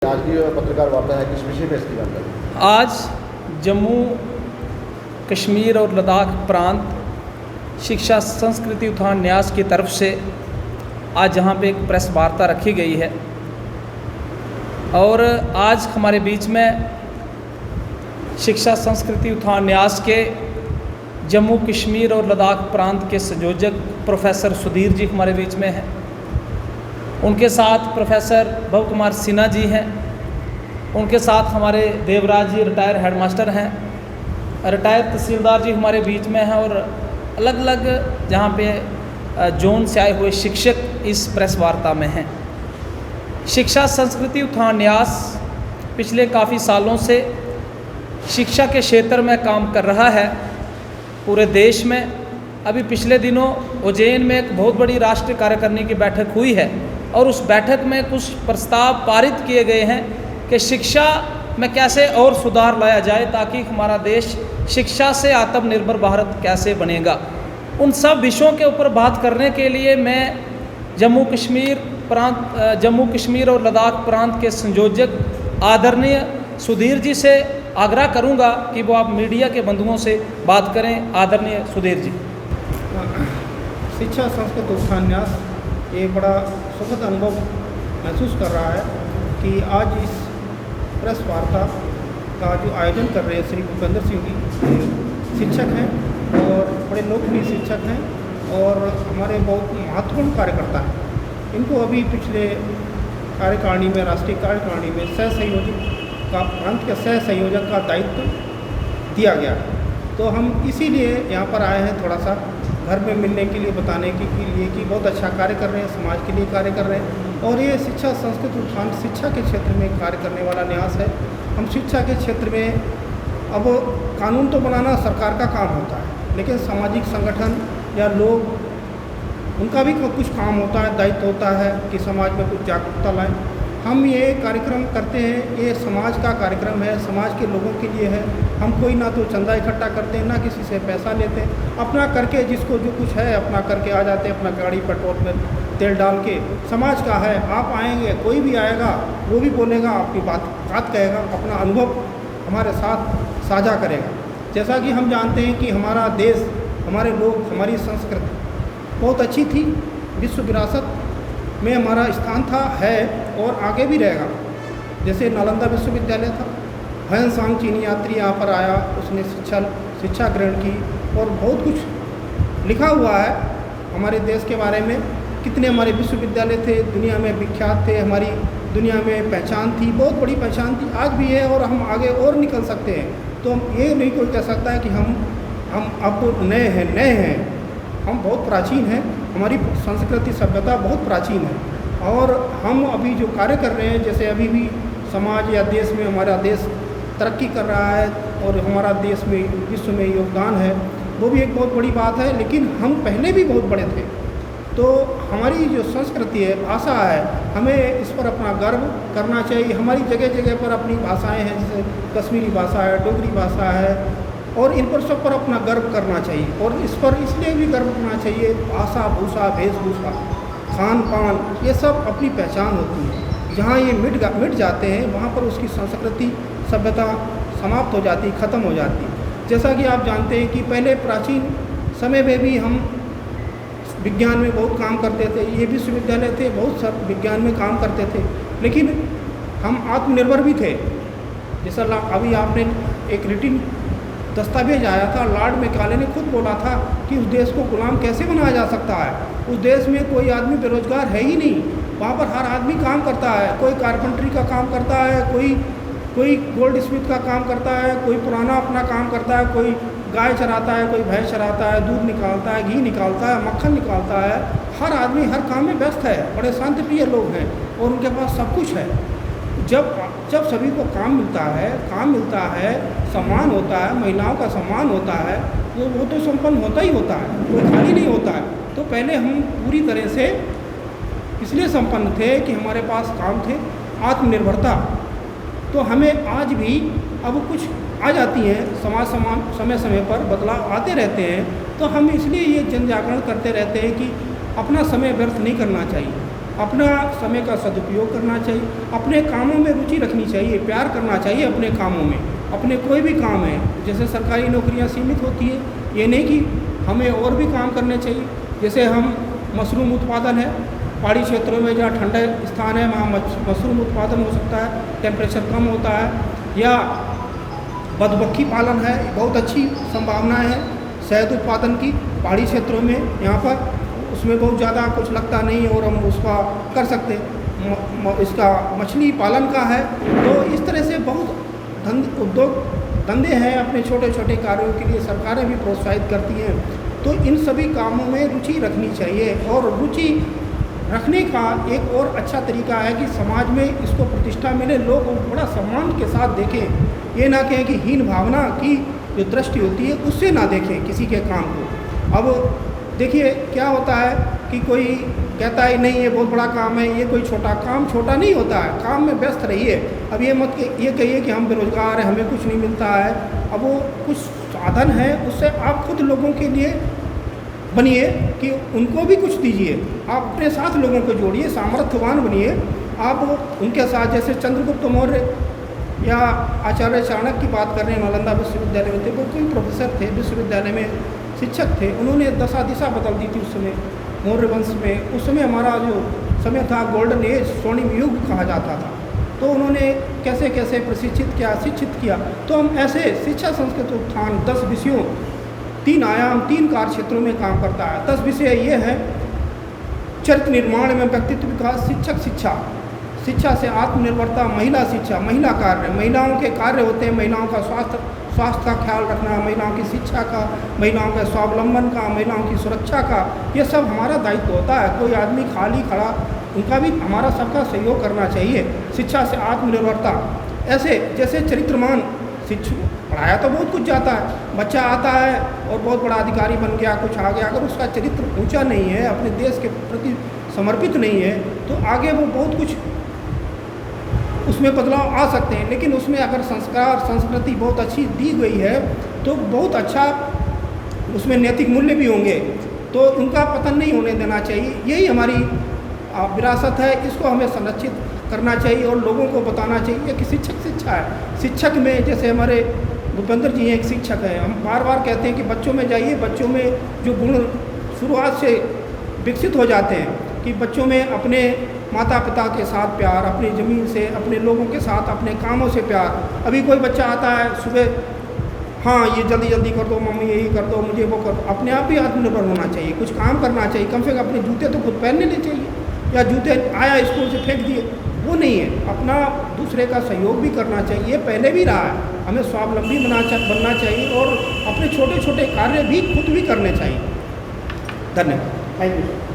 आज की पत्रकार वार्ता है किस विषय पे इसकी जानकारी? आज जम्मू कश्मीर और लद्दाख प्रांत शिक्षा संस्कृति उत्थान न्यास की तरफ से आज जहाँ पे एक प्रेस वार्ता रखी गई है और आज हमारे बीच में शिक्षा संस्कृति उत्थान न्यास के जम्मू कश्मीर और लद्दाख प्रांत के संयोजक प्रोफेसर सुधीर जी हमारे बीच में हैं। उनके साथ प्रोफेसर भव कुमार सिन्हा जी हैं। उनके साथ हमारे देवराज जी रिटायर हेडमास्टर हैं। रिटायर तहसीलदार जी हमारे बीच में हैं और अलग अलग जहाँ पे जोन से आए हुए शिक्षक इस प्रेस वार्ता में हैं। शिक्षा संस्कृति उत्थान न्यास पिछले काफ़ी सालों से शिक्षा के क्षेत्र में काम कर रहा है पूरे देश में। अभी पिछले दिनों उज्जैन में एक बहुत बड़ी राष्ट्रीय कार्यकारिणी की बैठक हुई है और उस बैठक में कुछ प्रस्ताव पारित किए गए हैं कि शिक्षा में कैसे और सुधार लाया जाए ताकि हमारा देश शिक्षा से आत्मनिर्भर भारत कैसे बनेगा। उन सब विषयों के ऊपर बात करने के लिए मैं जम्मू कश्मीर और लद्दाख प्रांत के संयोजक आदरणीय सुधीर जी से आग्रह करूंगा कि वो आप मीडिया के बंधुओं से बात करें। आदरणीय सुधीर जी। शिक्षा संस्कृति उत्थान न्यास ये बड़ा सुखद अनुभव महसूस कर रहा है कि आज इस प्रेस वार्ता का जो आयोजन कर रहे हैं श्री भूपेंद्र सिंह जी शिक्षक हैं और बड़े लोकप्रिय शिक्षक हैं और हमारे बहुत महत्वपूर्ण कार्यकर्ता हैं। इनको अभी पिछले कार्यकारिणी में राष्ट्रीय कार्यकारिणी में सह संयोजक का प्रांत के सह संयोजक का दायित्व दिया गया। तो हम इसीलिए यहाँ पर आए हैं, थोड़ा सा घर में मिलने के लिए, बताने के लिए कि बहुत अच्छा कार्य कर रहे हैं, समाज के लिए कार्य कर रहे हैं। और ये शिक्षा संस्कृति उत्थान शिक्षा के क्षेत्र में कार्य करने वाला न्यास है। हम शिक्षा के क्षेत्र में अब कानून तो बनाना सरकार का काम होता है, लेकिन सामाजिक संगठन या लोग उनका भी कुछ काम होता है, दायित्व होता है कि समाज में कुछ जागरूकता लाएं। हम ये कार्यक्रम करते हैं, ये समाज का कार्यक्रम है, समाज के लोगों के लिए है। हम कोई ना तो चंदा इकट्ठा करते हैं, ना किसी से पैसा लेते हैं, अपना करके जिसको जो कुछ है अपना करके आ जाते हैं, अपना गाड़ी पेट्रोल में तेल डाल के। समाज का है, आप आएंगे, कोई भी आएगा वो भी बोलेगा, आपकी बात कहेगा, अपना अनुभव हमारे साथ साझा करेगा। जैसा कि हम जानते हैं कि हमारा देश, हमारे लोग, हमारी संस्कृति बहुत अच्छी थी, विश्व विरासत में हमारा स्थान था, है और आगे भी रहेगा। जैसे नालंदा विश्वविद्यालय था, हुएन सांग चीनी यात्री यहाँ पर आया, उसने शिक्षा ग्रहण की और बहुत कुछ लिखा हुआ है हमारे देश के बारे में। कितने हमारे विश्वविद्यालय थे, दुनिया में विख्यात थे, हमारी दुनिया में पहचान थी, बहुत बड़ी पहचान थी, आज भी है और हम आगे और निकल सकते हैं। तो हम ये नहीं कोई कह सकता है कि हम अब नए हैं। हम बहुत प्राचीन हैं, हमारी संस्कृति सभ्यता बहुत प्राचीन है और हम अभी जो कार्य कर रहे हैं, जैसे अभी भी समाज या देश में हमारा देश तरक्की कर रहा है और हमारा देश में विश्व में योगदान है, वो भी एक बहुत बड़ी बात है। लेकिन हम पहले भी बहुत बड़े थे, तो हमारी जो संस्कृति है, भाषा है, हमें इस पर अपना गर्व करना चाहिए। हमारी जगह जगह पर अपनी भाषाएँ हैं, जैसे कश्मीरी भाषा है, डोगरी भाषा है, और इन पर सब पर अपना गर्व करना चाहिए। और इस पर इसलिए भी गर्व करना चाहिए, भाषा, भूषा, वेशभूषा, खान पान, ये सब अपनी पहचान होती है। जहाँ ये मिट जाते हैं वहाँ पर उसकी संस्कृति सभ्यता समाप्त हो जाती, ख़त्म हो जाती है। जैसा कि आप जानते हैं कि पहले प्राचीन समय में भी हम विज्ञान में बहुत काम करते थे, ये विश्वविद्यालय थे, बहुत सब विज्ञान में काम करते थे, लेकिन हम आत्मनिर्भर भी थे। जैसा अभी आपने एक रिटिन दस्तावेज आया था, लॉर्ड मैकाले ने खुद बोला था कि उस देश को गुलाम कैसे बनाया जा सकता है। उस देश में कोई आदमी बेरोजगार है ही नहीं, वहाँ पर हर आदमी काम करता है, कोई कारपेंटरी का काम करता है, कोई गोल्ड स्मिथ का काम करता है, कोई पुराना अपना काम करता है, कोई गाय चराता है, कोई भैंस चराता है, दूध निकालता है, घी निकालता है, मक्खन निकालता है। हर आदमी हर काम में व्यस्त है, बड़े शांतिप्रिय लोग हैं और उनके पास सब कुछ है। जब सभी को काम मिलता है, सम्मान होता है, महिलाओं का सम्मान होता है, तो वो तो संपन्न होता ही होता है, कोई खाली नहीं होता है। तो पहले हम पूरी तरह से इसलिए संपन्न थे कि हमारे पास काम थे, आत्मनिर्भरता। तो हमें आज भी अब कुछ आ जाती हैं, समय समय पर बदलाव आते रहते हैं। तो हम इसलिए ये जन जागरण करते रहते हैं कि अपना समय व्यर्थ नहीं करना चाहिए। अपना समय का सदुपयोग करना चाहिए, अपने कामों में रुचि रखनी चाहिए, प्यार करना चाहिए अपने कामों में। अपने कोई भी काम है, जैसे सरकारी नौकरियां सीमित होती है, ये नहीं कि हमें और भी काम करने चाहिए। जैसे हम मशरूम उत्पादन है, पहाड़ी क्षेत्रों में जहाँ ठंडे स्थान है वहाँ मशरूम उत्पादन हो सकता है, टेम्परेचर कम होता है। या मधुमक्खी पालन है, बहुत अच्छी संभावनाएं है शहद उत्पादन की पहाड़ी क्षेत्रों में, यहाँ पर उसमें बहुत ज़्यादा कुछ लगता नहीं है और हम उसका कर सकते हैं। इसका मछली पालन का है, तो इस तरह से बहुत उद्योग धंधे हैं अपने छोटे छोटे कार्यों के लिए, सरकारें भी प्रोत्साहित करती हैं। तो इन सभी कामों में रुचि रखनी चाहिए, और रुचि रखने का एक और अच्छा तरीका है कि समाज में इसको प्रतिष्ठा मिले, लोग बड़ा सम्मान के साथ देखें। ये ना कहें कि हीन भावना की जो दृष्टि होती है उससे ना देखें किसी के काम को। अब देखिए क्या होता है कि कोई कहता है नहीं ये बहुत बड़ा काम है, ये कोई छोटा काम छोटा नहीं होता है, काम में व्यस्त रहिए। अब ये मत ये कहिए कि हम बेरोजगार हैं, हमें कुछ नहीं मिलता है। अब वो कुछ साधन है, उससे आप खुद लोगों के लिए बनिए कि उनको भी कुछ दीजिए, आप अपने साथ लोगों को जोड़िए, सामर्थ्यवान बनिए। आप उनके साथ, जैसे चंद्रगुप्त मौर्य या आचार्य चाणक्य की बात कर रहे हैं, नालंदा विश्वविद्यालय में थे, वो कोई प्रोफेसर थे, विश्वविद्यालय में शिक्षक थे, उन्होंने दशा दिशा बदल दी थी उस समय मौर्य वंश में। उस समय हमारा जो समय था गोल्डन एज, स्वर्णिम युग कहा जाता था। तो उन्होंने कैसे कैसे प्रशिक्षित किया, शिक्षित किया। तो हम ऐसे शिक्षा संस्कृति उत्थान 10 विषयों, 3 आयाम, 3 कार्य क्षेत्रों में काम करता है। 10 विषय ये हैं: चरित्र निर्माण में व्यक्तित्व विकास, शिक्षक शिक्षा, शिक्षा से आत्मनिर्भरता, महिला शिक्षा, महिला कार्य, महिलाओं के कार्य होते हैं, महिलाओं का स्वास्थ्य का ख्याल रखना, महिलाओं की शिक्षा का, महिलाओं के स्वावलंबन का, महिलाओं की सुरक्षा का, ये सब हमारा दायित्व होता है। कोई आदमी खाली खड़ा, उनका भी हमारा सबका सहयोग करना चाहिए। शिक्षा से आत्मनिर्भरता, ऐसे जैसे चरित्रमान शिक्षक पढ़ाया तो बहुत कुछ जाता है, बच्चा आता है और बहुत बड़ा अधिकारी बन गया, कुछ आ गया, अगर उसका चरित्र ऊंचा नहीं है, अपने देश के प्रति समर्पित नहीं है, तो आगे वो बहुत कुछ उसमें बदलाव आ सकते हैं। लेकिन उसमें अगर संस्कार संस्कृति बहुत अच्छी दी गई है तो बहुत अच्छा उसमें नैतिक मूल्य भी होंगे, तो उनका पतन नहीं होने देना चाहिए। यही हमारी विरासत है, इसको हमें संरक्षित करना चाहिए और लोगों को बताना चाहिए कि शिक्षक शिक्षा है। शिक्षक में जैसे हमारे भूपेंद्र जी हैं, एक शिक्षक हैं, हम बार बार कहते हैं कि बच्चों में जाइए, बच्चों में जो गुण शुरुआत से विकसित हो जाते हैं कि बच्चों में अपने माता पिता के साथ प्यार, अपनी ज़मीन से, अपने लोगों के साथ, अपने कामों से प्यार। अभी कोई बच्चा आता है सुबह, हाँ ये जल्दी जल्दी कर दो मम्मी, यही कर दो, मुझे वो कर दो। अपने आप भी आत्मनिर्भर होना चाहिए, कुछ काम करना चाहिए, कम से कम अपने जूते तो खुद पहनने नहीं चाहिए, या जूते आया स्कूल से फेंक दिए, वो नहीं है। अपना दूसरे का सहयोग भी करना चाहिए, पहले भी रहा है। हमें स्वावलंबी बनना चाहिए और अपने छोटे छोटे कार्य भी खुद भी करने चाहिए। धन्यवाद। Thank you.